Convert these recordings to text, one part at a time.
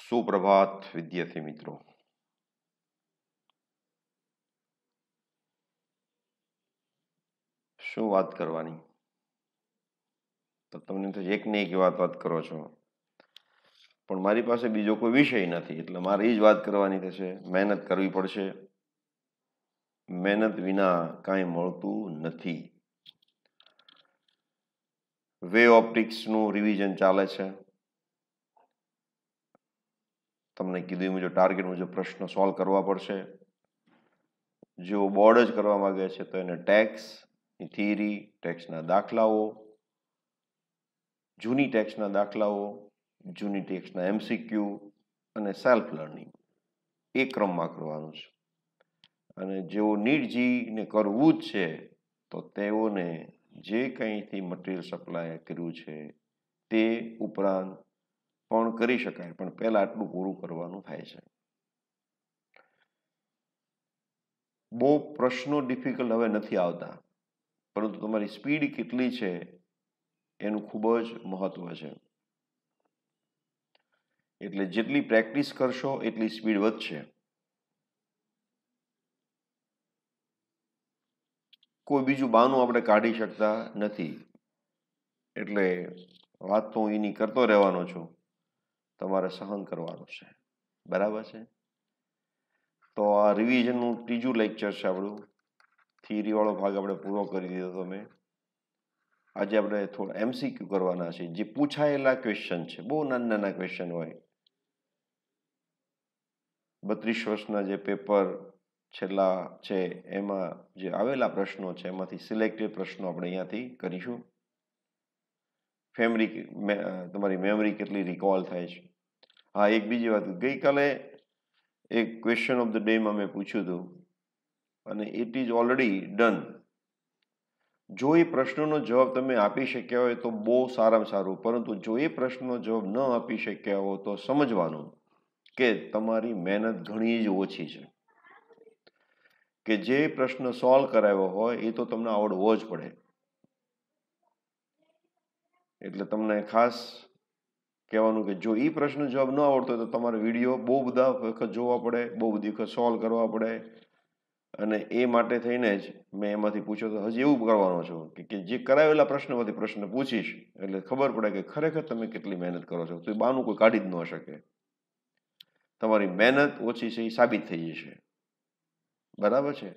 સુપ્રભાત વિદ્યાર્થી મિત્રો. શું વાત કરવાની? તો તમને તો એક ને એક વાત કરો છો, પણ મારી પાસે બીજો કોઈ વિષય નથી, એટલે મારે એ જ વાત કરવાની થશે. મહેનત કરવી પડશે, મહેનત વિના કાંઈ મળતું નથી. વે ઓપ્ટિક્સનું રિવિઝન ચાલે છે. તમને કીધું એ મુજબ ટાર્ગેટ મુજબ પ્રશ્નો સોલ્વ કરવા પડશે. જો બોર્ડ જ કરવા માંગે છે તો એને ટેક્સ થિયરી, ટેક્સના દાખલાઓ, જૂની ટેક્સના દાખલાઓ, જૂની ટેક્સના MCQ અને સેલ્ફ લર્નિંગ એ ક્રમમાં કરવાનું છે. અને જેઓ નીટ જીને કરવું જ છે તો તેઓને જે કંઈથી મટીરિયલ સપ્લાય કર્યું છે તે ઉપરાંત પણ કરી શકાય, પણ પહેલાં આટલું પૂરું કરવાનું થાય છે. બહુ પ્રશ્નો ડિફિકલ્ટ હવે નથી આવતા, પરંતુ તમારી સ્પીડ કેટલી છે એનું ખૂબ જ મહત્વ છે. એટલે જેટલી પ્રેક્ટિસ કરશો એટલી સ્પીડ વધશે. કોઈ બીજું બહાનું આપણે કાઢી શકતા નથી, એટલે વાત તો હું એની કરતો રહેવાનો છું, તમારે સહન કરવાનું છે. બરાબર છે? તો આ રિવિઝનનું ત્રીજું લેક્ચર છે આપણું. થિયરીવાળો ભાગ આપણે પૂરો કરી દીધો. તમે આજે આપણે થોડા MCQ કરવાના છે, જે પૂછાયેલા ક્વેશ્ચન છે. બહુ નાના નાના ક્વેશ્ચન હોય. 32 વર્ષના જે પેપર છેલ્લા છે એમાં જે આવેલા પ્રશ્નો છે એમાંથી સિલેક્ટેડ પ્રશ્નો આપણે અહીંયાથી કરીશું. તમારી મેમરી કેટલી રિકોલ થાય છે. હા, એક બીજી વાત, ગઈકાલે એક ક્વેશ્ચન ઓફ ધ ડેમાં મેં પૂછ્યું હતું અને ઇટ ઇઝ ઓલરેડી ડન. જો એ પ્રશ્નનો જવાબ તમે આપી શક્યા હોય તો બહુ સારામાં સારું, પરંતુ જો એ પ્રશ્નનો જવાબ ન આપી શક્યા હો તો સમજવાનું કે તમારી મહેનત ઘણી જ ઓછી છે. કે જે પ્રશ્ન સોલ્વ કરાવ્યો હોય એ તો તમને આવડવો જ પડે. એટલે તમને ખાસ કહેવાનું કે જો એ પ્રશ્ન જવાબ ન આવડતો હોય તો તમારે વિડીયો બહુ બધા વખત જોવા પડે, બહુ બધી વખત સોલ્વ કરવા પડે. અને એ માટે થઈને જ મેં એમાંથી પૂછ્યો તો હજી એવું કરવાનો છું કે જે કરાવેલા પ્રશ્નમાંથી પ્રશ્ન પૂછીશ એટલે ખબર પડે કે ખરેખર તમે કેટલી મહેનત કરો છો. તો એ બાનું કોઈ કાઢી જ ન શકે. તમારી મહેનત ઓછી છે એ સાબિત થઈ જશે. બરાબર છે?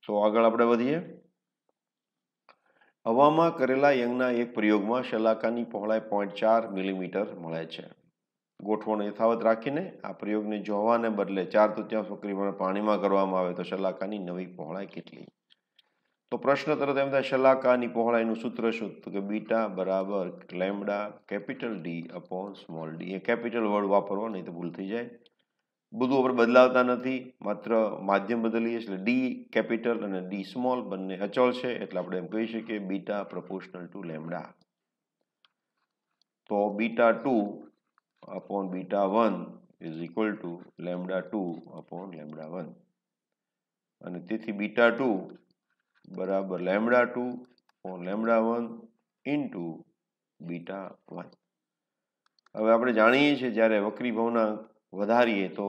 તો આગળ આપણે વધીએ. હવામાં કરેલા યંગના એક પ્રયોગમાં શલાકાની પહોળાઈ 0.4 મિલીમીટર મળે છે. ગોઠવણ યથાવત રાખીને આ પ્રયોગને જોવાને બદલે 4/3 વક્રીભાણ પાણીમાં કરવામાં આવે તો શલાકાની નવી પહોળાઈ કેટલી? તો પ્રશ્ન તરત એમ થાય શલાકાની પહોળાઈનું સૂત્ર શું? તો કે બીટા બરાબર lambda capital D upon small d. એ કેપિટલ વર્ડ વાપરવો, નહીં તો ભૂલ થઈ જાય. બધું આપણે બદલાવતા નથી, માત્ર માધ્યમ બદલીએ એટલે D કેપિટલ અને D સ્મોલ બંને અચળ છે, એટલે આપણે એમ કહી શકીએ બીટા પ્રપોર્શનલ ટુ લેમ્બડા. તો beta 2 upon beta 1 is equal to lambda 2 upon lambda 1. અને તેથી બીટા 2 બરાબર lambda 2 upon lambda 1 into beta 1. હવે આપણે જાણીએ છીએ જ્યારે વક્રીભાવના વધારીએ તો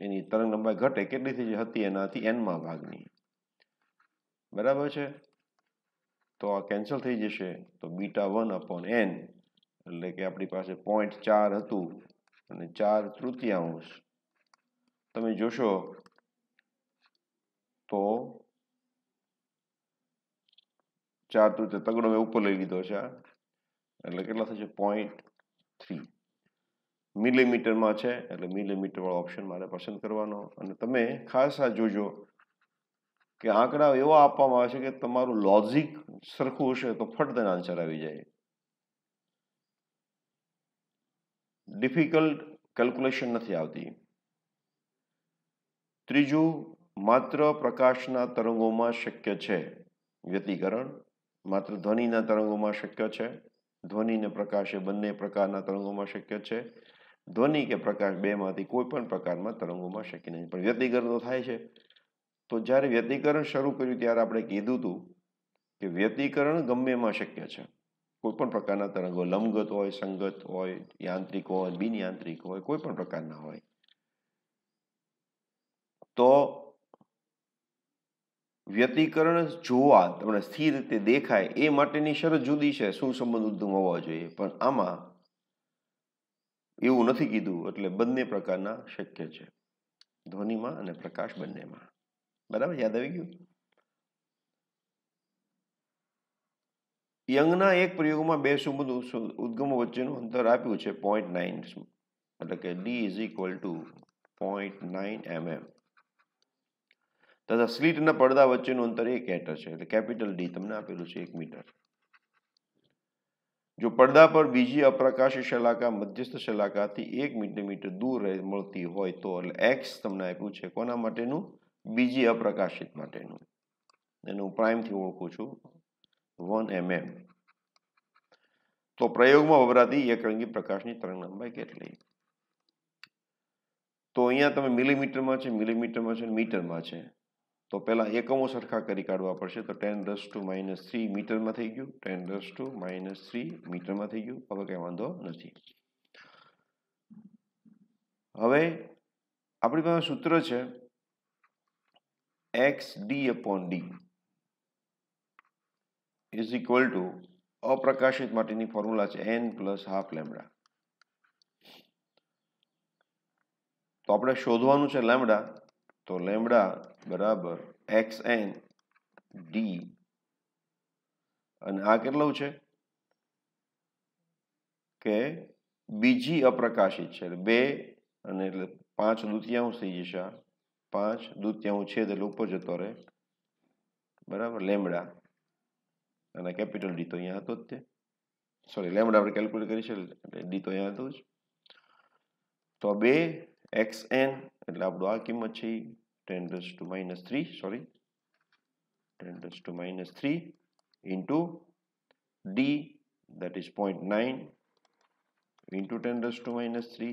એની તરંગ લંબાઈ ઘટે. કેટલી થઈ હતી એનાથી n-મા ભાગની. બરાબર છે? તો આ કેન્સલ થઈ જશે. તો બીટા 1 upon n એટલે કે આપણી પાસે 0.4 હતું અને 4/3 તમે જોશો તો 4/3 તગડો મેં ઉપર લઈ લીધો છે, એટલે કેટલા થશે 0.3 મિલીમીટરમાં છે, એટલે મિલીમીટર વાળો ઓપ્શન મારે પસંદ કરવાનો. અને તમે ખાસ આ જોજો કે આંકડા એવા આપવામાં આવે છે કે તમારું લોજિક સરખું હશે તો ફટ દઈને આન્સર આવી જાય. ડિફિકલ્ટ કેલ્ક્યુલેશન નથી આવતી. ત્રીજું, માત્ર પ્રકાશના તરંગોમાં શક્ય છે વ્યતિકરણ. માત્ર ધ્વનિના તરંગોમાં શક્ય છે. ધ્વનિ ને પ્રકાશ એ બંને પ્રકારના તરંગોમાં શક્ય છે. ધ્વનિ કે પ્રકાશ બેમાંથી કોઈ પણ પ્રકારમાં તરંગોમાં શક્ય નહીં, પણ વ્યતિકરણ તો થાય છે. તો જ્યારે વ્યતિકરણ શરૂ કર્યું ત્યારે આપણે કીધું હતું કે વ્યતિકરણ ગમે એમાં શક્ય છે. કોઈપણ પ્રકારના તરંગો લંબગત હોય, સંગત હોય, યાંત્રિક હોય, બિન યાંત્રિક હોય, કોઈ પણ પ્રકારના હોય, તો વ્યતિકરણ જોવા તમને સ્થિર રીતે દેખાય એ માટેની શરત જુદી છે, શું સંબંધ ઉદ્ગમ હોવા જોઈએ, પણ આમાં એવું નથી કીધું, એટલે બંને પ્રકારના શક્ય છે, ધ્વનિમાં અને પ્રકાશ બંનેમાં. બરાબર, યાદ આવી ગયું? યંગના એક પ્રયોગમાં બે સંબંધ ઉદ્ગમો વચ્ચેનું અંતર આપ્યું છે 0.9, એટલે કે D is equal two 0.9 mm, તથા સ્લિટના પડદા વચ્ચેનું અંતર 1 મીટર છે, એટલે કેપિટલ D તમને આપેલું છે 1 મીટર. જો પડદા પર બીજી અપ્રકાશી શલાકા મધ્યસ્થ શલાકાથી 1 મિલીમીટર દૂર મળતી હોય તો, એટલે X તમને આપ્યું છે કોના માટેનું? બીજી અપ્રકાશિત માટેનું. એને હું પ્રાઇમથી ઓળખું છું 1 mm. તો પ્રયોગમાં વપરાતી એકરંગી પ્રકાશની તરંગલંબાઈ કેટલી? તો અહીંયા તમે મિલીમીટરમાં છે, મિલીમીટરમાં છે, મીટરમાં છે, તો પહેલા એકમો સરખા કરી કાઢવા પડશે. તો 10⁻³ મીટરમાં થઈ ગયું, 10⁻³ મીટરમાં થઈ ગયું. હવે કંઈ વાંધો નથી. હવે આપણી પાસે સૂત્ર છે XD/D ઇઝ ઇક્વલ ટુ અપ્રકાશિત માટેની ફોર્મ્યુલા છે n+½ લેમ્બડા. તો આપણે શોધવાનું છે લેમ્બડા, તો લેમ્બડા બરાબર xn d, અને આ કેટલું છે કે બીજી અપ્રકાશિત છે, એટલે 2 અને એટલે 5/2 થઈ જશે. 5/2 છેદ એટલે ઉપર જતો રહે, બરાબર, લેમ્બડા, અને કેપિટલ ડી તો અહીંયા હતો જ તે, સોરી લેમ્બડા આપણે કેલ્ક્યુલેટ કરી છે એટલે ડી તો અહીંયા હતું જ. તો 2xn એટલે આપણું આ કિંમત છે 10⁻³ sorry 10⁻³ into D that is 0.9 into 10⁻³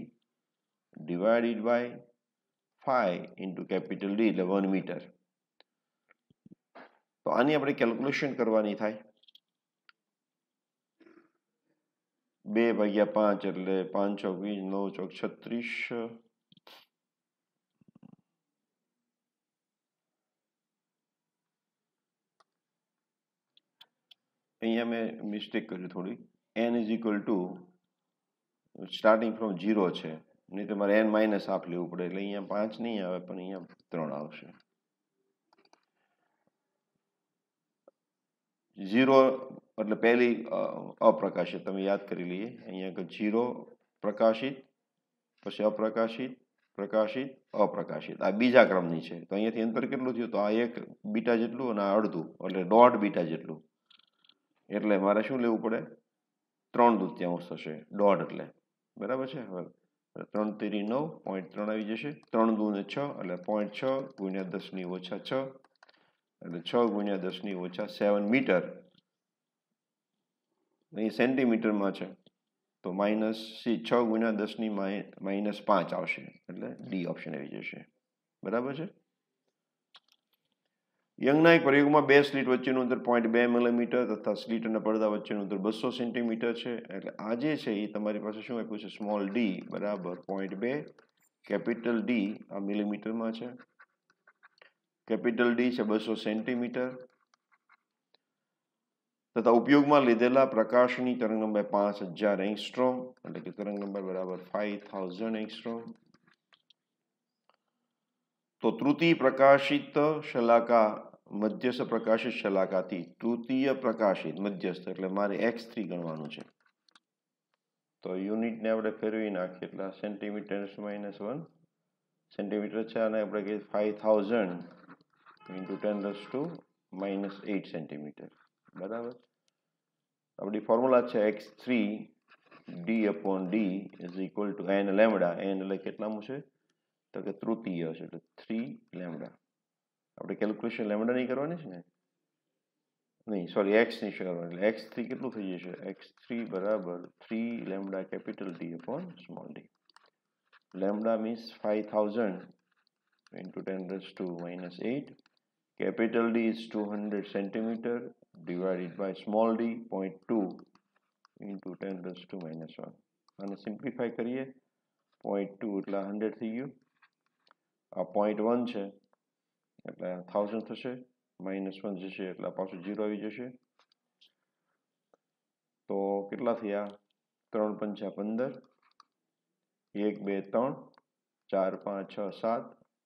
divided by 5 into capital D એટલે 1 મીટર. તો આની આપણે કેલ્ક્યુલેશન કરવાની થાય. 2/5 એટલે 5 × 20 9 × 36. અહીંયા મેં મિસ્ટેક કરી થોડી. n is equal two starting from 0 છે, નહીં તમારે n-½ લેવું પડે, એટલે અહીંયા 5 નહીં આવે પણ અહીંયા 3 આવશે. 0 એટલે પહેલી અપ્રકાશિત, તમે યાદ કરી લઈએ. અહીંયા 0 પ્રકાશિત, પછી અપ્રકાશિત, પ્રકાશિત, અપ્રકાશિત, આ બીજા ક્રમની છે. તો અહીંયાથી અંતર કેટલું થયું? તો આ 1 બીટા જેટલું અને આ અડધું, એટલે 1.5 બીટા જેટલું. એટલે મારે શું લેવું પડે? 3/2 થશે, 1.5 એટલે, બરાબર છે. હવે 3 તેરી 9, 0.3 આવી જશે. 3 દુ ને 6 એટલે 0.6 × 10⁻⁶, એટલે 6 × 10⁻7 મીટર. અહીં સેન્ટીમીટરમાં છે તો -6 × 10⁻⁵ આવશે, એટલે ડી ઓપ્શન આવી જશે. બરાબર છે. યંગના એક પ્રયોગમાં 2 સ્લિટ વચ્ચેનું અંતર 0.2 મિલીમીટર તથા સ્લિટ અને પડદા વચ્ચેનું અંતર 200 સેન્ટીમીટર છે. એટલે આ જે છે એ તમારી પાસે શું આપ્યું છે? સ્મોલ ડી બરાબર 0.2, કેપિટલ ડી આ મિલીમીટરમાં છે, કેપિટલ ડી છે 200 સેન્ટીમીટર, તથા ઉપયોગમાં લીધેલા પ્રકાશની તરંગલંબાઈ 5000 એંગસ્ટ્રોમ, એટલે કે તરંગલંબાઈ બરાબર 5000 એંગસ્ટ્રોમ. તો તૃતીય પ્રકાશિત શલાકા મધ્યસ્થ પ્રકાશિત શલાકાથી તૃતીય પ્રકાશિત મધ્યસ્થ, એટલે મારે x3 ગણવાનું છે. તો યુનિટને આપણે ફેરવી નાખીએ એટલે સેન્ટીમીટર -1 સેન્ટીમીટર છે, અને આપણે કહીએ 5000 × 10⁻⁸ સેન્ટીમીટર. બરાબર. આપણી ફોર્મ્યુલા છે x3 d/d is equal two n lambda. n એટલે કેટલામું છે? તો કે તૃતીય છે, એટલે 3 લેમ્બડા. આપણે કેલ્ક્યુલેશન લેમ્બડા નહીં કરવાની છે ને, નહીં સોરી એક્સ ની કરવાની, એટલે x3 કેટલું થઈ જશે? x3 બરાબર 3 લેમ્બડા કેપિટલ d/સ્મોલ d. Lambda means 5000 × 10⁻⁸, capital D is 200 centimeter divided by small d 0.2 into 10⁻⁻1 અને સિમ્પ્લિફાય કરીએ 0.2 એટલે 100 થઈ ગયું, આ 0.1 છે એટલે 1000 થશે, -1 જશે એટલે પાછું 0 આવી જશે, તો કેટલા થયા 3 × 5 = 15, 1 2 3 4 5 6 7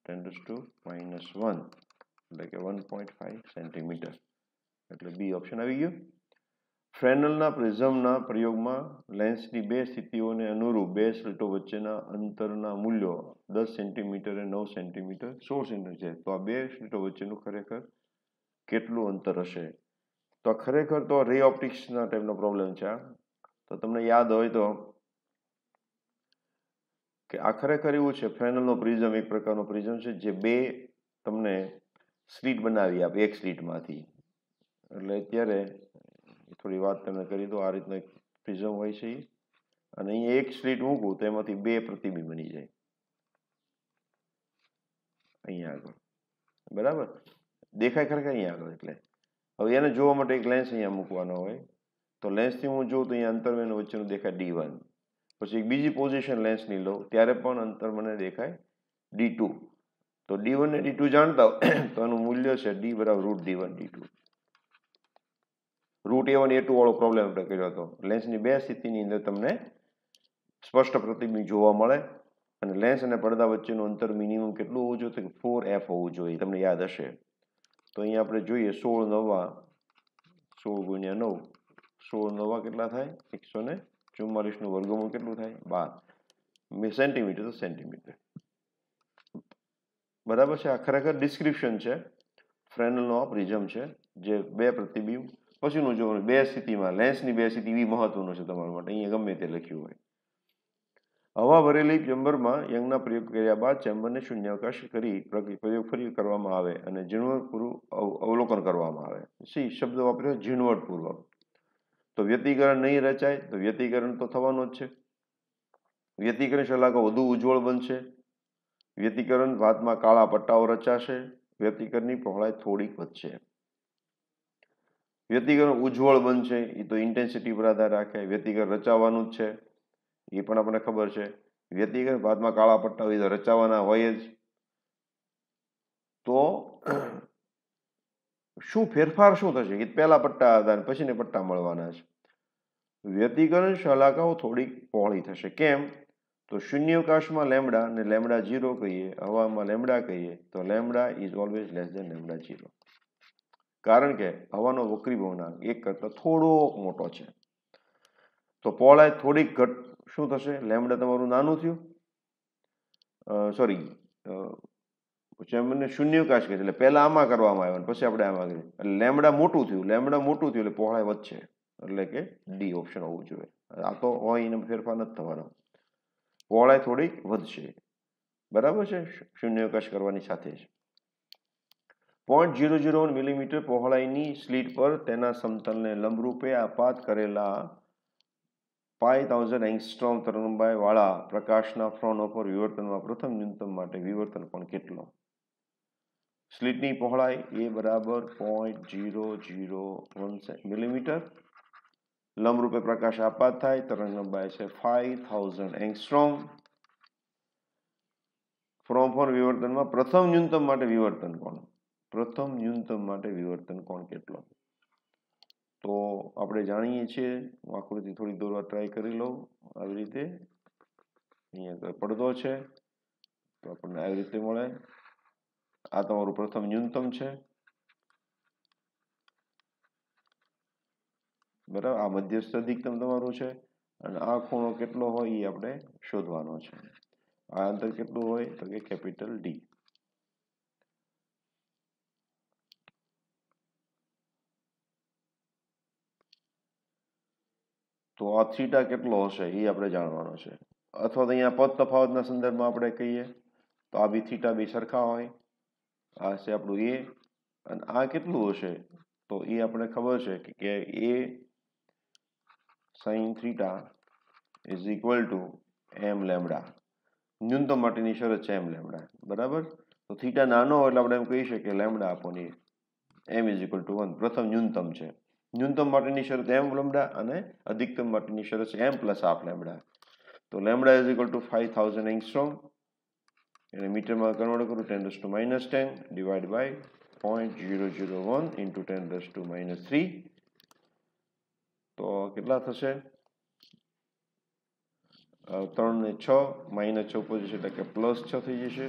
10⁻⁻1 એટલે કે 1.5 સેન્ટીમીટર, એટલે બી ઓપ્શન આવી ગયું। ફ્રેનલના પ્રિઝમના પ્રયોગમાં લેન્સની બે સ્થિતિઓને અનુરૂપ બે સ્લિટો વચ્ચેના અંતરના મૂલ્યો 10 સેન્ટીમીટર અને 9 સેન્ટીમીટર 16 સેન્ટીમીટર છે, તો આ બે સ્લિટો વચ્ચેનું ખરેખર કેટલું અંતર હશે? તો ખરેખર તો રે ઓપ્ટિક્સના ટાઈપનો પ્રોબ્લેમ છે આ, તો તમને યાદ હોય તો કે આ ખરેખર એવું છે, ફ્રેનલનો પ્રિઝમ એક પ્રકારનો પ્રિઝમ છે જે બે તમને સ્લિટ બનાવી આપે એક સ્લિટમાંથી, એટલે અત્યારે થોડી વાત તમને કરી દો, આ રીતનો એક પ્રિઝમ હોય છે અને અહીંયા એક સ્લિટ મૂકું તો એમાંથી બે પ્રતિબિંબ બની જાય અહીંયા આગળ, બરાબર દેખાય ખરેખર અહીંયા આગળ। એટલે હવે એને જોવા માટે એક લેન્સ અહીંયા મૂકવાનો હોય, તો લેન્સથી હું જોઉં તો અહીંયા અંતર એનું વચ્ચેનું દેખાય D1, પછી એક બીજી પોઝિશન લેન્સની લઉં ત્યારે પણ અંતર મને દેખાય D2, તો D1 ને D2 જાણતા હોય તો એનું મૂલ્ય છે D = √D1 D2। √A1 A2 વાળો પ્રોબ્લેમ આપણે કર્યો હતો, લેન્સની બે સ્થિતિની અંદર તમને સ્પષ્ટ પ્રતિબિંબ જોવા મળે અને લેન્સ અને પડદા વચ્ચેનું અંતર મિનિમમ કેટલું હોવું જોઈએ, તો 4f હોવું જોઈએ, તમને યાદ હશે। તો અહીંયા આપણે જોઈએ 16 × 9 16 9 કેટલા થાય 144 નું વર્ગમૂળ કેટલું થાય 12 સેન્ટીમીટર, તો સેન્ટીમીટર, બરાબર છે। આ ખરેખર ડિસ્ક્રિપ્શન છે ફ્રેનલનો આ પ્રિઝમ છે જે બે પ્રતિબિંબ પછીનું જોવાનું બે સ્થિતિમાં, લેન્સની બે સ્થિતિ એવી મહત્વનું છે તમારા માટે, અહીંયા ગમે તે લખ્યું હોય। હવા ભરેલી ચેમ્બરમાં યંગના પ્રયોગ કર્યા બાદ ચેમ્બરને શૂન્યાવકાશ કરી પ્રયોગ ફરી કરવામાં આવે અને ઝીણવટપૂર્વક અવલોકન કરવામાં આવે, શબ્દ વાપર્યો ઝીણવટપૂર્વક, તો વ્યતિકરણ નહીં રચાય, તો વ્યતિકરણ તો થવાનું જ છે, વ્યતિકરણ શલાકો વધુ ઉજ્જવળ બનશે, વ્યતિકરણ ભાતમાં કાળા પટ્ટાઓ રચાશે, વ્યતિકરણની પહોળાઈ થોડીક વધશે। વ્યતિકરણ ઉજ્જવળ બનશે એ તો ઇન્ટેન્સિટી પર આધાર રાખે, વ્યતિકરણ રચાવાનું જ છે એ પણ આપણને ખબર છે, વ્યતિકરણ ભાતમાં કાળા પટ્ટા હોય તો રચાવાના હોય જ, તો શું ફેરફાર શું થશે કે પહેલા પટ્ટા હતા અને પછીને પટ્ટા મળવાના છે, વ્યતિકરણ શલાકાઓ થોડીક પહોળી થશે, કેમ? તો શૂન્યાવકાશમાં લેમ્બડા અને λ0 કહીએ, હવામાં લેમ્બડા કહીએ, તો λ ઇઝ ઓલવેઝ લેસ ધેન λ0, કારણ કે હવાનો વક્રી ભવનાંક એક કરતા થોડોક મોટો છે, તો પહોળાઈ થોડીક ઘટ શું થશે, લેમ્બડા તમારું નાનું થયું, સોરી ચેમ્બરને શૂન્યાવકાશ કહે છે એટલે પહેલા આમાં કરવામાં આવ્યો પછી આપણે આમાં કરીએ એટલે લેમ્બડા મોટું થયું એટલે પહોળાઈ વધશે, એટલે કે ડી ઓપ્શન હોવું જોઈએ, આ તો હોય એને ફેરફાર નથી થવાનો, પહોળાઈ થોડીક વધશે, બરાબર છે, શૂન્યાવકાશ કરવાની સાથે જ। 0.001 મિલીમીટર પહોળાઈની સ્લિટ પર તેના સમતલને લંબરૂપે આપાત કરેલા 5000 એંગસ્ટ્રોમ તરંગલંબાઈ વાળા પ્રકાશના ફ્રોનહોફર વિવર્તનમાં પ્રથમ ન્યૂનતમ માટે વિવર્તન કોણ કેટલો? સ્લિટની પહોળાઈ એ બરાબર 0.001 મિલીમીટર, લંબરૂપે પ્રકાશ આપાત થાય, તરંગલંબાઈ છે 5000 એંગસ્ટ્રોમ, ફ્રોનહોફર વિવર્તનમાં પ્રથમ ન્યૂનતમ માટે વિવર્તન કોણ? પ્રથમ ન્યૂનતમ માટે વિવર્તન કોણ કેટલો? તો આપણે જાણીએ છીએ, હું આકૃતિ થોડી દોરવા ટ્રાય કરી લઉં, આવી રીતે અહીંયા પડદો છે તો આપણને આવી રીતે મળે, આ તમારું પ્રથમ ન્યૂનતમ છે, બરાબર, આ મધ્યસ્થ અધિકતમ તમારું છે અને આ ખૂણો કેટલો હોય એ આપણે શોધવાનો છે, આ અંતર કેટલું હોય તો કે કેપિટલ ડી। તો આ થીટા કેટલો હશે એ આપણે જાણવાનો છે, અથવા તો અહીંયા પદ તફાવતના સંદર્ભમાં આપણે કહીએ તો આ બી થીટા બી સરખા હોય, આ છે આપણું એ અને આ કેટલું હશે તો એ આપણે ખબર છે કે એ sin theta is equal two m lambda, ન્યૂનતમ માટેની શરત છે m લેમ્બડા, બરાબર, તો થીટા નાનો હોય એટલે આપણે એમ કહી શકીએ lambda upon A m is equal two 1, પ્રથમ ન્યૂનતમ છે, न्यूनतम माटेनी शरत m લેમ્ડા અને અધિકતમ માટેની શરત છે m પ્લસ હાફ લેમ્ડા. તો lambda is equal two 5000 angstrom, એને મીટરમાં કન્વર્ટ કરું 10⁻10 ડિવાઈડ બાય 0.001 ઇન્ટુ 10⁻³ તો કેટલા થશે? 3 ને 6 -6 પોઝિશન એટલે કે +6 થઈ જશે.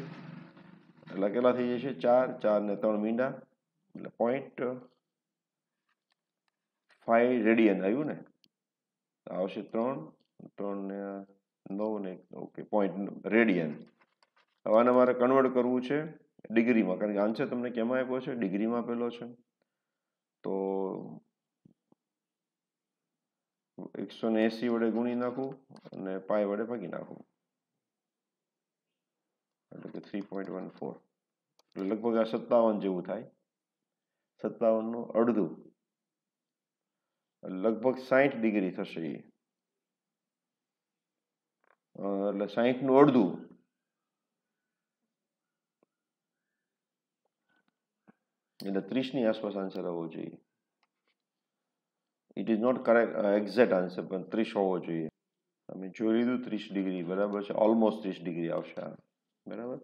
એટલે કેટલા થઈ જશે? 4 4 ને 3 મીંડા એટલે 0.5 રેડિયન આવ્યું ને, આવશે 3 3 ને 9 ને ઓકે રેડિયન. હવે આને મારે કન્વર્ટ કરવું છે ડિગ્રીમાં, કારણ કે આન્સર તમને કેમાં આપ્યો છે? ડિગ્રીમાં આપેલો છે. તો 180 વડે ગુણી નાખું અને પાઈ વડે ભાગી નાખું એટલે કે 3.14 એટલે લગભગ આ 57 જેવું થાય. 57 નું અડધું લગભગ 60 ડિગ્રી થશે એ, એટલે 60 નું અડધું એટલે 30 ની આસપાસ આન્સર આવવો જોઈએ. It is not correct exact answer, પણ 30 હોવો જોઈએ. અમે જોઈ લીધું 30 ડિગ્રી બરાબર છે, ઓલમોસ્ટ 30 ડિગ્રી આવશે આ બરાબર.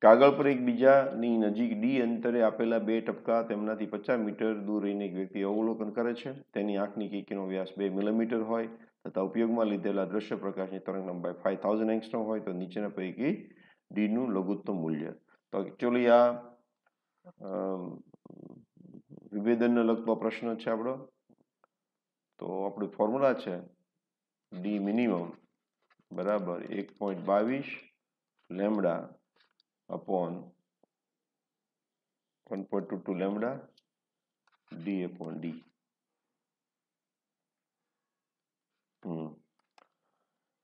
કાગળ પર એકબીજાની નજીક ડી અંતરે આપેલા બે ટપકા તેમનાથી 50 મીટર દૂર રહીને એક વ્યક્તિ અવલોકન કરે છે. તેની આંખની કીકીનો વ્યાસ 2 મિલીમીટર હોય તથા ઉપયોગમાં લીધેલા દ્રશ્ય પ્રકાશની તરંગ લંબાઈ 5000 એંગસ્ટ્રોમ હોય તો નીચેના પૈકી ડીનું લઘુત્તમ મૂલ્ય. તો એકચ્યુઅલી આ વિભેદનને લગતો પ્રશ્ન છે આપણો. તો આપણી ફોર્મ્યુલા છે ડી મિનિમમ બરાબર 1.22 lambda upon 1.22 lambda D upon D.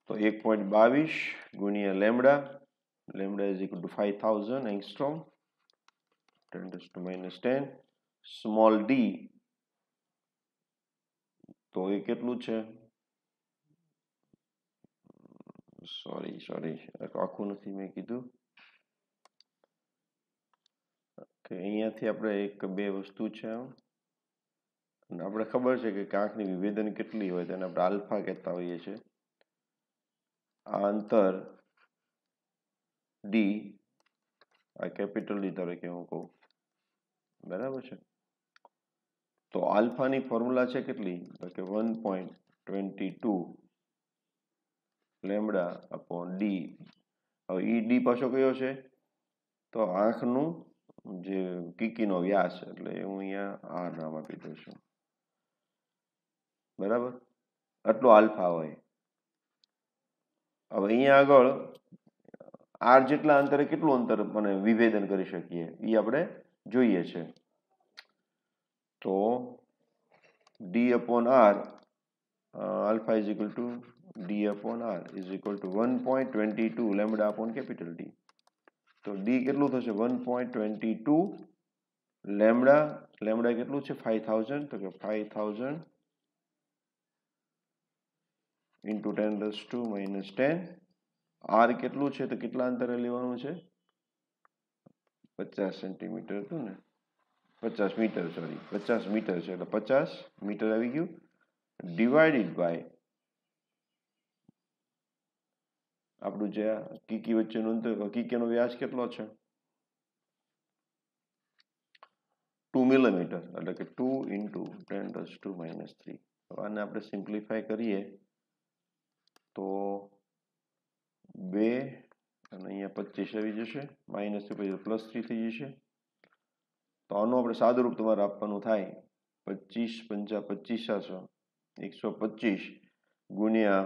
તો 1.22 ગુણ્યા lambda, lambda is equal two 5000 angstrom 10⁻10 small D. તો એ કેટલું છે? સોરી આખું નથી મેં કીધું કે અહીંયાથી આપણે એક બે વસ્તુ છે અને આપણે ખબર છે કે આંખની વિભેદન કેટલી હોય તેને આપણે આલ્ફા કહેતા હોઈએ છીએ. આ અંતર ડી, આ કેપિટલ ડી તરીકે હું કહું બરાબર છે. તો આલ્ફાની ફોર્મ્યુલા છે કેટલી? તો કે 1.22 લેમ્ડા અપોન ડી. હવે ઈ ડી પાછો કયો છે? તો આંખનું જે કીકીનો વ્યાસ, એટલે હું અહીંયા આ નામ આપી દઉં છું બરાબર. આટલો આલ્ફા હોય. હવે અહીંયા આગળ આર જેટલા અંતરે કેટલું અંતર મને વિભેદન કરી શકીએ એ આપણે જોઈએ છે. તો D upon R alpha is equal to D upon R is equal to 1.22 lambda upon capital D. તો ડી કેટલું થશે? 1.22 લેમ્ડા, લેમ્ડા કેટલું છે? 5000. તો કે 5000 ઇન્ટુ 10⁻10. આર કેટલું છે? તો કેટલા અંતરે લેવાનું છે? 50 સેન્ટીમીટર હતું ને, 50 મીટર, સોરી 50 મીટર છે એટલે 50 મીટર આવી ગયું. ડિવાઇડેડ બાય આપણું જે કીકી વચ્ચેનું અંતર, કીકીનો વ્યાસ કેટલો છે? 2 મિલીમીટર, એટલે કે 2 ઇન્ટુ 10⁻3. આને આપણે સિમ્પ્લિફાય કરીએ તો 2 અને અહીંયા 25 આવી જશે, માઇનસ પછી +3 થઈ જશે. તો આનું આપણે સાદુરૂપ તમારે આપવાનું થાય 25 × 5 = 125 ગુણ્યા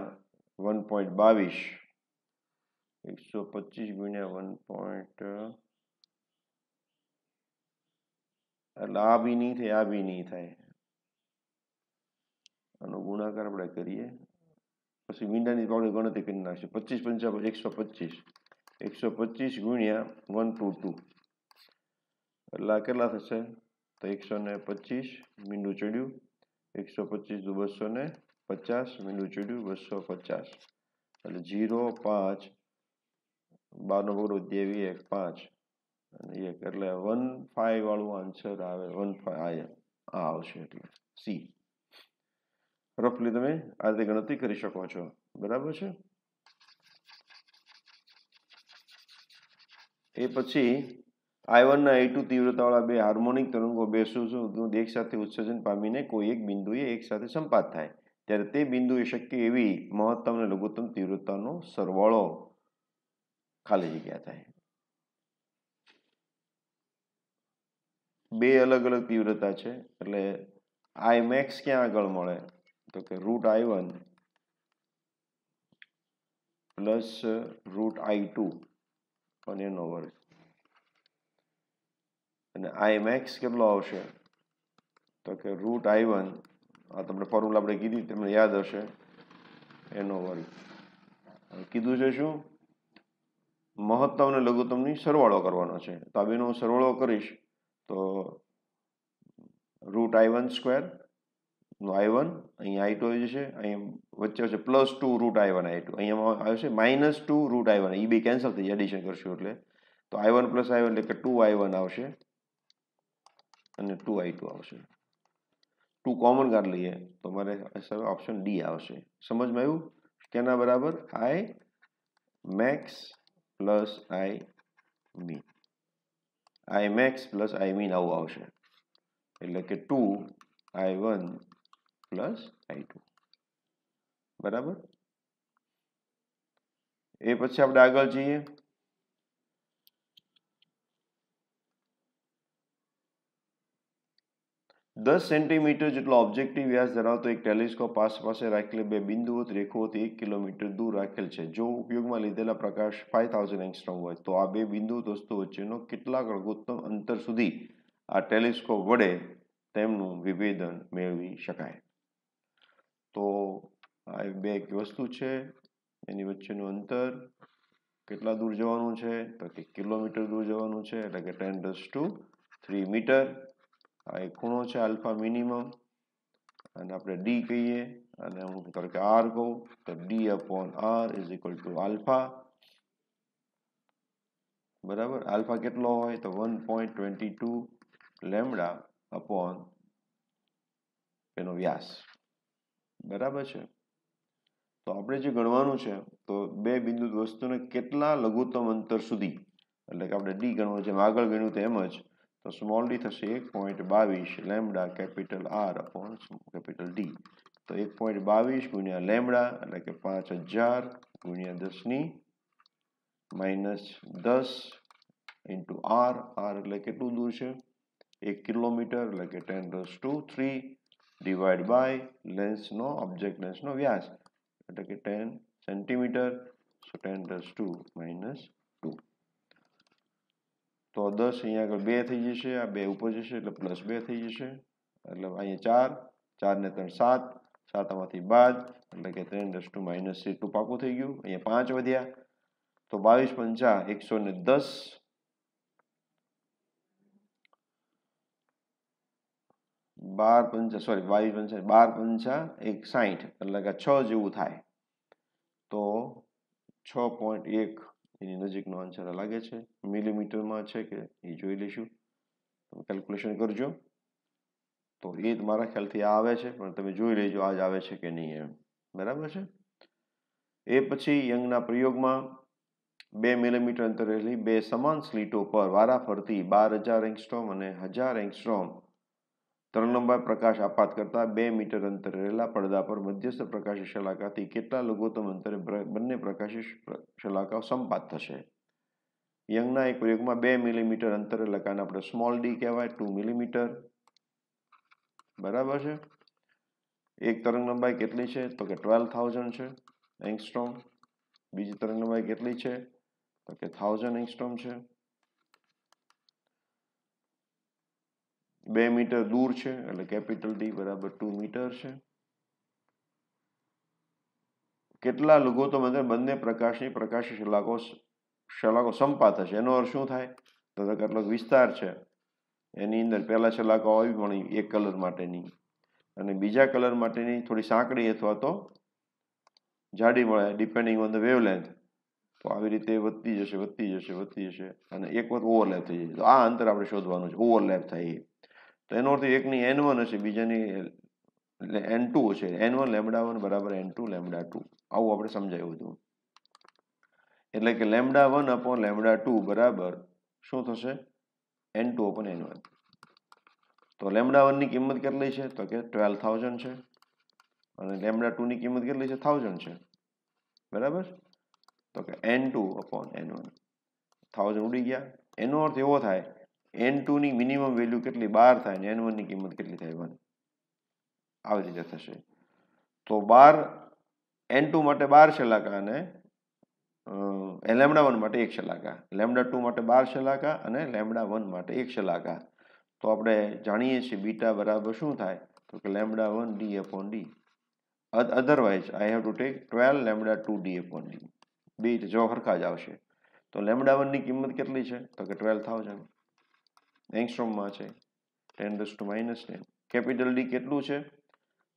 1.22, 125 ગુણ્યા 1. એટલે આ બી નહીં થાય, આ બી નહીં થાય. આનો ગુણાકાર આપણે કરીએ પછી મીંડાની આપણે ગણતરી કરી નાખીશું. 25 × 5 = 125 ગુણ્યા 122 એટલે આ કેટલા થશે? તો 125 મીંડું ચડ્યું, 125 × 250 મીંડું ચડ્યું 250 એટલે 0 5 12 નો બગડો 2 1 5 અને 1 એટલે 15 વાળું આન્સર આવે. 15 આ આવશે એટલે સી રફલી તમે આ રીતે ગણતરી કરી શકો છો, બરાબર છે। એ પછી I1 ના I2 તીવ્રતાવાળા બે હાર્મોનિક તરંગો બે શું એક સાથે ઉત્સર્જન પામીને કોઈ એક બિંદુએ એક સાથે સંપાત થાય ત્યારે તે બિંદુએ શક્ય એવી મહત્તમ અને લઘુત્તમ તીવ્રતાનો સરવાળો ખાલી જગ્યા થાય। બે અલગ અલગ તીવ્રતા છે એટલે I max ક્યાં આગળ મળે તો કે √I1 પ્લસ √I2 અને એનો વર્ગ અને I max કેટલો આવશે તો કે √I1 આ તમને ફોર્મ્યુલા આપણે કીધી તમને યાદ હશે એનો વર્ગ કીધું છે શું મહત્તમ અને લઘુત્તમની સરવાળો કરવાનો છે તો આ બેનો સરવાળો કરીશ તો √I1² નો I1 અહીંયા I2 આવી જશે અહીંયા વચ્ચે હશે +2 √I1 I2 અહીંયા આવશે -2 √I1 એ બે કેન્સલ થઈ જાય એડિશન કરશું એટલે તો I1 + I1 એટલે કે 2I1 આવશે અને 2I2 આવશે 2 કોમન કાઢી લઈએ તો મારે ઓપ્શન ડી આવશે સમજમાં આવ્યું કેના બરાબર I max + I min I max + I min આવું આવશે એટલે કે 2I1 + I2 બરાબર। એ પછી આપણે આગળ જઈએ દસ સેન્ટીમીટર જેટલો ઓબ્જેક્ટિવ વ્યાસ ધરાવતો એક ટેલિસ્કોપ આસપાસે રાખેલ બે બિંદુવત રેખાઓથી 1 કિલોમીટર દૂર રાખેલ છે જો ઉપયોગમાં લીધેલા પ્રકાશ 5000 એંગસ્ટ્રોમ હોય તો આ બે બિંદુવત વસ્તુ વચ્ચેનો કેટલાક લઘુત્તમ અંતર સુધી આ ટેલિસ્કોપ વડે તેમનું વિભેદન મેળવી શકાય। તો આ બે વસ્તુ છે એની વચ્ચેનું અંતર કેટલા દૂર જવાનું છે તો કે કિલોમીટર દૂર જવાનું છે એટલે કે 10⁻³ મીટર આ એક ખૂણો છે આલ્ફા મિનિમમ અને આપણે ડી કહીએ અને હું ધારો કે આર કહું તો D/R = આલ્ફા બરાબર આલ્ફા કેટલો હોય તો 1.22 લેમ્ડા અપોન એનો વ્યાસ બરાબર છે। તો આપણે જે ગણવાનું છે તો બે બિંદુ વસ્તુને કેટલા લઘુત્તમ અંતર સુધી એટલે કે આપણે ડી ગણવાનું જેમ આગળ ગણ્યું તેમ જ તો સ્મોલ ડી થશે 1.22 lambda capital R upon capital D તો 1.22 ગુણ્યા લેમ્ડા એટલે કે 5000 ગુણ્યા 10⁻10 ઇન્ટુ R એટલે કેટલું દૂર છે 1 કિલોમીટર એટલે કે 10⁻³ ડિવાઈડ બાય લેન્સનો ઓબ્જેક્ટ લેન્સનો વ્યાસ એટલે કે 10 સેન્ટીમીટર સો 10⁻²-2 તો 10 અહીંયા આગળ 2 થઈ જશે આ 2 ઉપર જશે એટલે +2 થઈ જશે એટલે અહીંયા 4 4 ને 3 7 7 આમાંથી બાદ એટલે કે 10⁻³ એટલું પાકું થઈ ગયું અહીંયા 5 વધ્યા તો 22×5 110 12×5 એટલે કે 6 જેવું થાય તો 6.1 એની નજીકનો આન્સર લાગે છે મિલીમીટરમાં છે કે એ જોઈ લઈશું તમે કેલ્ક્યુલેશન કરજો તો એ મારા ખ્યાલથી આ આવે છે પણ તમે જોઈ લેજો આ જ આવે છે કે નહીં એમ બરાબર છે। એ પછી યંગના પ્રયોગમાં 2 મિલીમીટર અંતરે રહેલી બે સમાન સ્લીટો પર વારાફરતી 12000 એંગસ્ટ્રોમ અને 1000 એંગસ્ટ્રોમ તરંગલંબાઇ પ્રકાશ આપાત કરતા 2 મીટર અંતરે રહેલા પડદા પર મધ્યસ્થ પ્રકાશી શલાકાથી કેટલા લઘુત્તમ અંતરે બંને પ્રકાશી શલાકાઓ સંપાત થશે। યંગના એક પ્રયોગમાં 2 મિલીમીટર અંતરે લગાને આપણે સ્મોલ ડી કહેવાય 2 મિલીમીટર બરાબર છે। એક તરંગલંબાઇ કેટલી છે તો કે 12000 છે એંગસ્ટ્રોમ બીજી તરંગલંબાઇ કેટલી છે તો કે 1000 એંગસ્ટ્રોમ છે 2 મીટર દૂર છે એટલે કેપિટલ ડી બરાબર 2 મીટર છે। કેટલા લઘુત્તમ અંતરે બંને પ્રકાશની પ્રકાશી શલાકો સંપાત થશે એનો અર્થ શું થાય તો કેટલોક વિસ્તાર છે એની અંદર પહેલા શલાકો આવી મળી એક કલર માટેની અને બીજા કલર માટેની થોડી સાંકડી અથવા તો જાડી મળે ડિપેન્ડિંગ ઓન ધ વેવલેન્થ તો આવી રીતે વધતી જશે અને એક વખત ઓવરલેપ થઈ જશે તો આ અંતર આપણે શોધવાનું છે ઓવરલેપ થાય તો એનો અર્થ એકની N1 હશે બીજાની એટલે n2 છે n1 λ1 બરાબર n2 λ2 આવું આપણે સમજાયું હતું એટલે કે λ1 upon λ2 બરાબર શું થશે n2 upon n1 તો λ1 ની કિંમત કેટલી છે તો કે 12000 છે અને λ2 ની કિંમત કેટલી છે 1000 છે બરાબર તો કે n2 upon n1 1000 ઉડી ગયા એનો અર્થ એવો થાય n2 ની મિનિમમ વેલ્યુ કેટલી 12 થાય અને n1 ની કિંમત કેટલી થાય 1 આવી રીતે થશે તો 12 n2 માટે 12 શલાકા અને λ1 માટે 1 શલાકા λ2 માટે 12 શલાકા અને λ1 માટે 1 શલાકા તો આપણે જાણીએ છીએ બીટા બરાબર શું થાય તો કે λ1 d upon d otherwise I have to take 12 λ2 d upon d બે જવાબ સરખા જ આવશે તો λ1 ની કિંમત કેટલી છે તો કે 12000 એંગસ્ટ્રોમમાં છે 10⁻⁻10 કેપિટલ ડી કેટલું છે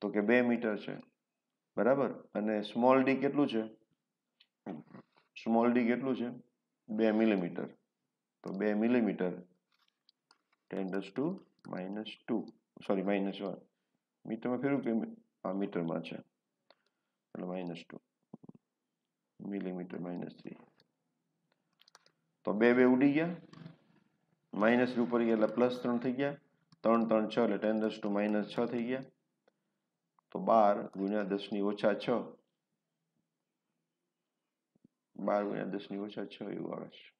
તો કે 2 મીટર છે બરાબર અને સ્મોલ ડી કેટલું છે સ્મોલ ડી કેટલું છે 2 મિલીમીટર તો 2 મિલીમીટર 10⁻², સોરી -1 મીટરમાં ફેરવું કે આ મીટરમાં છે એટલે -2 મિલીમીટર -3 તો 2 2 ઉડી ગયા -3 ઉપર ગયા એટલે +3 થઈ ગયા 3 3 6 એટલે 10⁻6 થઈ ગયા તો 12 ગુણ્યા 10⁻6 12 ગુણ્યા 10⁻6 એવું આવે છે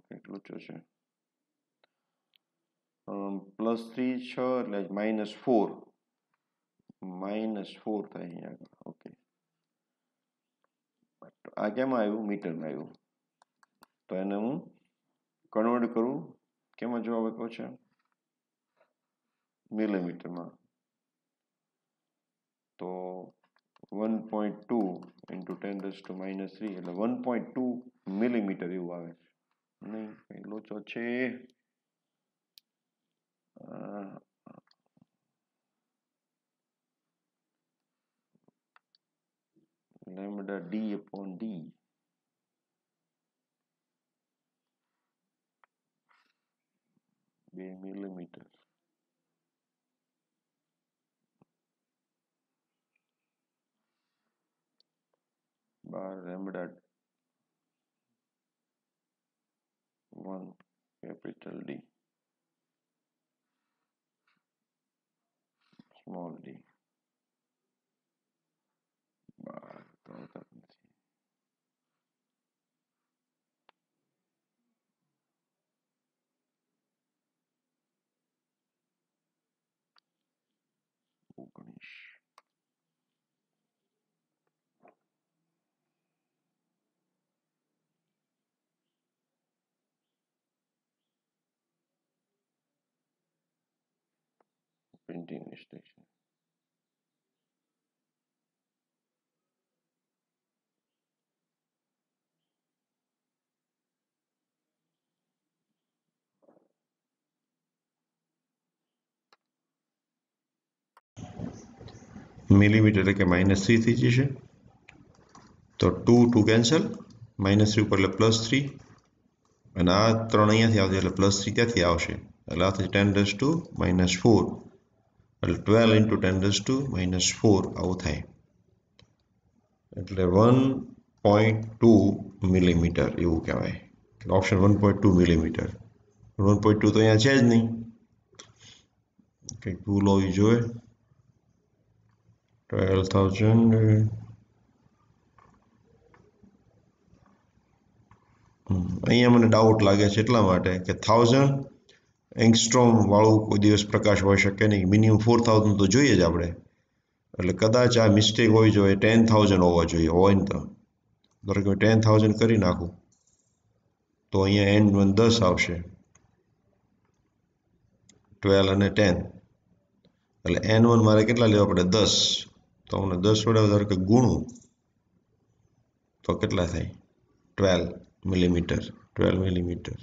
કેટલું છે +3 6 એટલે -4 થાય અહીંયા ઓકે આ કેમાં આવ્યું મીટરમાં આવ્યું તો એને હું કન્વર્ટ કરું કેમાં જવાબ આપ્યો છે મિલીમીટરમાં તો 1.2 into 10⁻³ એટલે 1.2 મિલીમીટર એવું આવે છે નહીં કઈ લોચો છે lambda d upon d 2 millimetre બાર lambda 1 capital D small d બાર printing mistake છે મિલીમીટર એટલે કે -3 થઈ જશે તો 2 2 કેન્સલ -3 ઉપર એટલે +3 અને આ 3 અહીંયાથી આવશે એટલે +3 ત્યાંથી આવશે એટલે આ થશે 10⁻⁴ એટલે 12 into 10⁻⁴ આવું થાય એટલે 1.2 મિલીમીટર એવું કહેવાય ઓપ્શન 1.2 મિલીમીટર 1.2 તો અહીંયા છે જ નહીં કંઈક ભૂલ હોવી જોઈએ 12,000 અહીંયા મને ડાઉટ લાગે છે એટલા માટે કે 1000 એંગસ્ટ્રોમ વાળું કોઈ દિવસ પ્રકાશ હોઈ શકે નહીં મિનિમમ 4000 તો જોઈએ જ આપણે એટલે કદાચ આ મિસ્ટેક હોવી જોઈએ 10,000 હોવા જોઈએ હોય ને તો ધારો કે 10,000 કરી નાખું તો અહીંયા n1 10 આવશે 12 અને 10 એટલે n1 મારે કેટલા લેવા પડે 10 તો મને 10 વડે ધારો કે ગુણું તો કેટલા થાય 12 મિલીમીટર 12 મિલીમીટર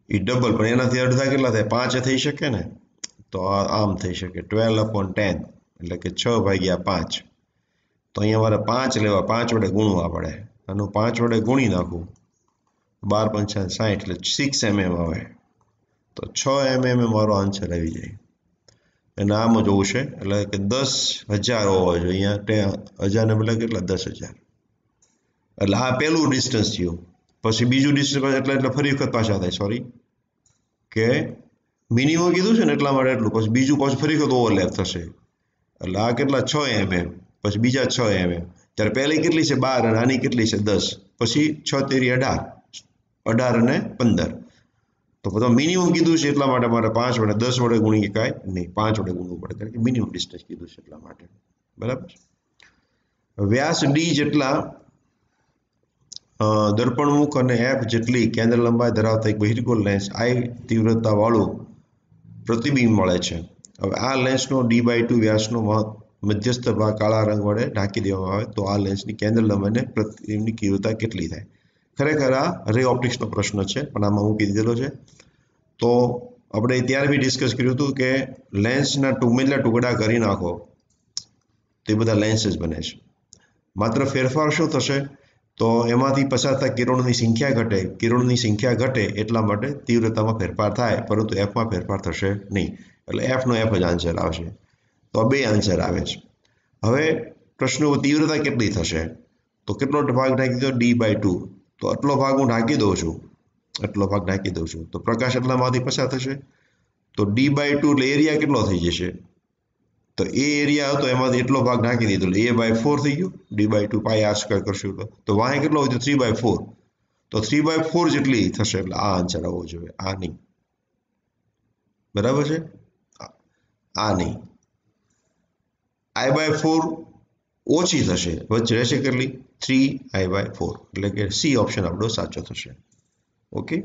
એ ડબલ પણ એનાથી અડધા કેટલા થાય 5 થઈ શકે ને તો આમ થઈ શકે 12/10 એટલે કે 6/5 તો અહીંયા મારે 5 લેવા 5 વડે ગુણવા પડે આનું 5 વડે ગુણી નાખું 12 पंचा 60 એટલે 6 mm આવે તો 6 mm મારો આન્સર આવી જાય અને આમ જોવું છે એટલે કે 10,000 હોવો જોઈએ અહીંયા 1000 ને બદલે કેટલા 10,000 એટલે આ પહેલું ડિસ્ટન્સ થયું પછી બીજું ડિસ્ટન્સ એટલે ફરી વખત પાછા થાય સોરી કે મિનિમમ કીધું છે ને એટલા માટે એટલું પછી બીજું પાછું ફરી વખત ઓવરલેપ થશે એટલે આ કેટલા 6 mm પછી બીજા 6 mm ત્યારે પહેલી કેટલી છે 12 અને આની કેટલી છે 10 પછી 6 તેરી 18 18 અને 15 તો બધા મિનિમમ કીધું છે એટલા માટે મારે 5 વડે 10 વડે ગુણી શકાય નહીં 5 વડે ગુણવું પડે કારણ કે મિનિમમ ડિસ્ટન્સ કીધું છે એટલા માટે બરાબર વ્યાસ ડી જેટલા દર્પણમુખ અને એફ જેટલી કેન્દ્ર લંબાઈ ધરાવતા એક બહિર્ગોળ લેન્સ આઈ તીવ્રતા વાળું પ્રતિબિંબ મળે છે હવે આ લેન્સનો d/2 વ્યાસનો મધ્યસ્થ ભાગ કાળા રંગ વડે ઢાંકી દેવામાં આવે તો આ લેન્સની કેન્દ્ર લંબાઈને પ્રતિબિંબની તીવ્રતા કેટલી થાય ખરેખર આ રે ઓપ્ટિક્સનો પ્રશ્ન છે પણ આમાં મૂકી દીધેલો છે તો આપણે ત્યારે બી ડિસ્કસ કર્યું હતું કે લેન્સના ટુકડા ટુકડા કરી નાખો તે બધા લેન્સ જ બને છે માત્ર ફેરફાર શું થશે તો એમાંથી પસાર થતા કિરણોની સંખ્યા ઘટે એટલા માટે તીવ્રતામાં ફેરફાર થાય પરંતુ એફમાં ફેરફાર થશે નહીં એટલે એફનો એફ જ આન્સર આવશે તો આ બે આન્સર આવે છે હવે પ્રશ્નો તીવ્રતા કેટલી થશે તો કેટલો ભાગ ઢાંકી દો d/2 તો આટલો ભાગ હું ઢાંકી દઉં છું તો પ્રકાશ એટલામાંથી પસાર થશે તો d/2 એટલે એરિયા કેટલો થઈ જશે તો એ એરિયા હતો એમાંથી એટલો ભાગ ઢાંકી દીધો એટલે a/4 થઈ ગયો d/2 પાઈ r સ્ક્વેર કરશું તો વાય કેટલો વધ્યો 3/4 તો 3/4 જેટલી થશે એટલે આ આન્સર આવવો જોઈએ આ નહીં બરાબર છે આ નહીં i/4 ઓછી થશે વચ્ચે રહેશે કેટલી 3i/4 એટલે કે સી ઓપ્શન આપણો સાચો થશે ઓકે